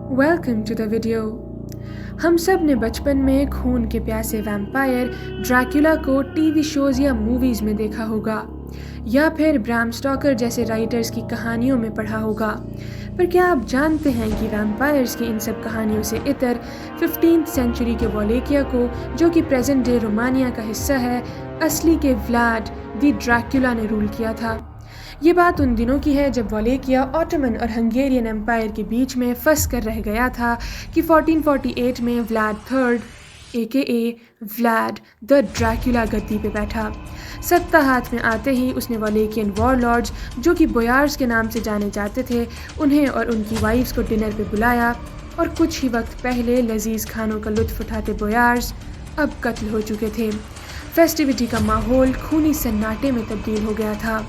Welcome to the video. हम सब ने बचपन में खून के प्यासे वैम्पायर ड्रैकुला को टीवी शोज़ या मूवीज़ में देखा होगा या फिर ब्राम स्टॉकर जैसे राइटर्स की कहानियों में पढ़ा होगा। पर क्या आप जानते हैं कि वैम्पायर्स की इन सब कहानियों से इतर 15th सेंचुरी के वॉलेकिया को, जो कि प्रेजेंट डे रोमानिया का हिस्सा है, असली के व्लाड द ड्रैकुला ने रूल किया था। ये बात उन दिनों की है जब वॉलेकिया ऑटोमन और हंगेरियन एम्पायर के बीच में फंस कर रह गया था कि 1448 में व्लाड थर्ड AKA व्लाड द ड्रैकुला गद्दी पे बैठा। सत्ता हाथ में आते ही उसने वॉलेकियन वॉरलॉर्ड्स, जो कि बोयार्स के नाम से जाने जाते थे, उन्हें और उनकी वाइफ्स को डिनर पे बुलाया और कुछ ही वक्त पहले लजीज खानों का लुत्फ उठाते बोयार्स अब कत्ल हो चुके थे। फेस्टिविटी का माहौल खूनी सन्नाटे में तब्दील हो गया था।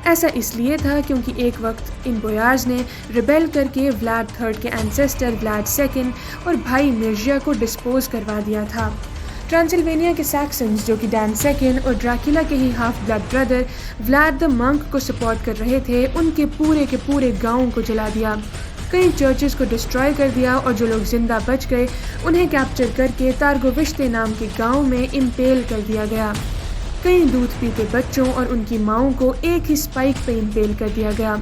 ऐसा इसलिए था क्योंकि एक वक्त इन बोयार्स ने रिबेल करके व्लाड थर्ड के एंसेस्टर व्लाड सेकंड और भाई मिर्जिया को डिस्पोज करवा दिया था। ट्रांसिल्वेनिया के सैक्सन्स, जो कि डैन सेकंड और ड्रैकुला के ही half blood brother Vlad the monk को सपोर्ट कर रहे थे, उनके पूरे गांव को जला दिया, कई चर्चेस को डिस्ट्रॉय कर दिया और जो लोग जिंदा बच गए उन्हें कैप्चर करके तारगोविश्ते नाम के गांव में इम्पेल कर दिया गया। कई दूध पीते बच्चों और उनकी माओं को एक ही स्पाइक पे इम्पेल कर दिया गया।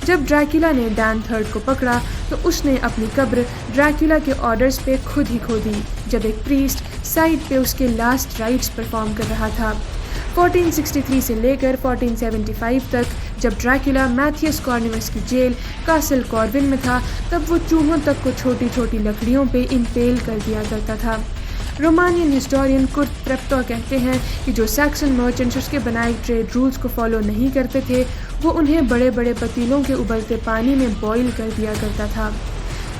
जब ड्रैकुला ने डैन थर्ड को पकड़ा तो उसने अपनी कब्र ड्रैकुला के ऑर्डर्स पे खुद ही खोदी, जब एक प्रीस्ट साइड पे उसके लास्ट राइट्स परफॉर्म कर रहा था। 1463 से लेकर 1475 तक जब ड्रैकुला मैथियस कॉर्निवस की जेल कासल कॉर्विन में था, तब वो चूहों तक को छोटी छोटी लकड़ियों पे इम्पेल कर दिया करता था। रोमानियन हिस्टोरियन कुर्ट ट्रेप्टो कहते हैं कि जो सैक्सन मर्चेंट्स उसके बनाए ट्रेड रूल्स को फॉलो नहीं करते थे, वो उन्हें बड़े बड़े पतीलों के उबलते पानी में बॉईल कर दिया करता था।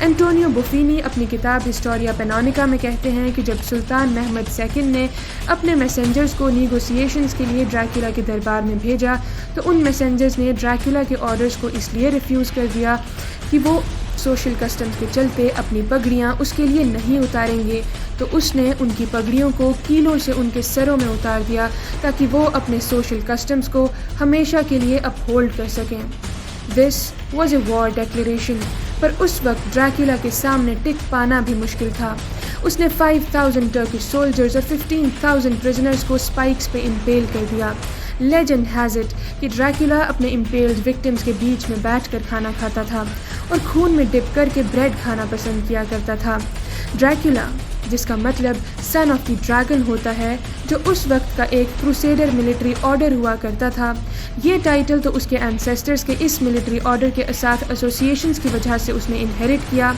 एंटोनियो बुफीनी अपनी किताब हिस्टोरिया पेनोनिका में कहते हैं कि जब सुल्तान महमद सेकंड ने अपने मैसेंजर्स को निगोसिएशंस के लिए ड्रैकुला के दरबार में भेजा, तो उन मैसेंजर्स ने ड्रैकुला के ऑर्डर्स को इसलिए रिफ्यूज़ कर दिया कि वो सोशल कस्टम्स के चलते अपनी पगड़ियाँ उसके लिए नहीं उतारेंगे, तो उसने उनकी पगड़ियों को कीलों से उनके सरों में उतार दिया ताकि वो अपने सोशल कस्टम्स को हमेशा के लिए अपहोल्ड कर सकें। This was a war declaration, पर उस वक्त ड्रैकुला के सामने टिक पाना भी मुश्किल था। उसने 5000 टर्किश सोल्जर्स और 15,000 प्रिजनर्स को स्पाइक्स पे इम्पेल कर दिया। लेजेंड हैज़ इट कि ड्रैकुला अपने इम्पेल्ड विक्टिम्स के बीच में बैठकर खाना खाता था और खून में डिप करके ब्रेड खाना पसंद किया करता था। ड्रैकुला, जिसका मतलब सन ऑफ द ड्रैगन होता है, जो उस वक्त का एक क्रूसेडर मिलिट्री ऑर्डर हुआ करता था, ये टाइटल तो उसके एंसेस्टर्स के इस मिलिट्री ऑर्डर के साथ एसोसिएशंस की वजह से उसने इनहेरिट किया,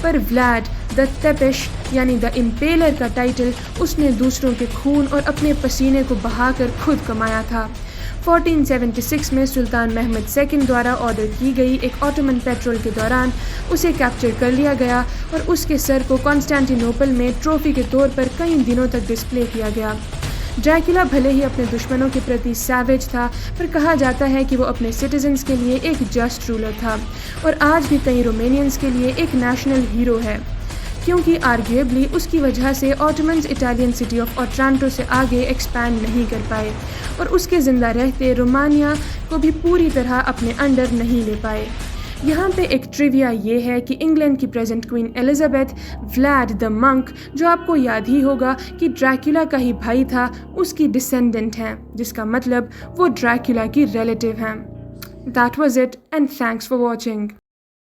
पर व्लाड द तेपिश यानी द इम्पेलर का टाइटल उसने दूसरों के खून और अपने पसीने को बहाकर खुद कमाया था। 1476 में सुल्तान महमद सेकंड द्वारा ऑर्डर की गई एक ऑटोमन पेट्रोल के दौरान उसे कैप्चर कर लिया गया और उसके सर को कॉन्स्टेंटिनोपल में ट्रॉफी के तौर पर कई दिनों तक डिस्प्ले किया गया। ड्रैकुला भले ही अपने दुश्मनों के प्रति सैवेज था, पर कहा जाता है कि वो अपने सिटीजन्स के लिए एक जस्ट रूलर था और आज भी कई रोमेनियंस के लिए एक नेशनल हीरो है, क्योंकि आर्ग्यूएबली उसकी वजह से Ottomans Italian city of Otranto से आगे एक्सपैंड नहीं कर पाए और उसके ज़िंदा रहते रोमानिया को भी पूरी तरह अपने अंडर नहीं ले पाए। यहाँ पे एक ट्रिविया ये है कि इंग्लैंड की present queen Elizabeth Vlad the monk, जो आपको याद ही होगा कि ड्रैकुला का ही भाई था, उसकी डिसेंडेंट हैं, जिसका मतलब वो ड्रैकुला की रिलेटिव हैं। That was it and thanks for watching.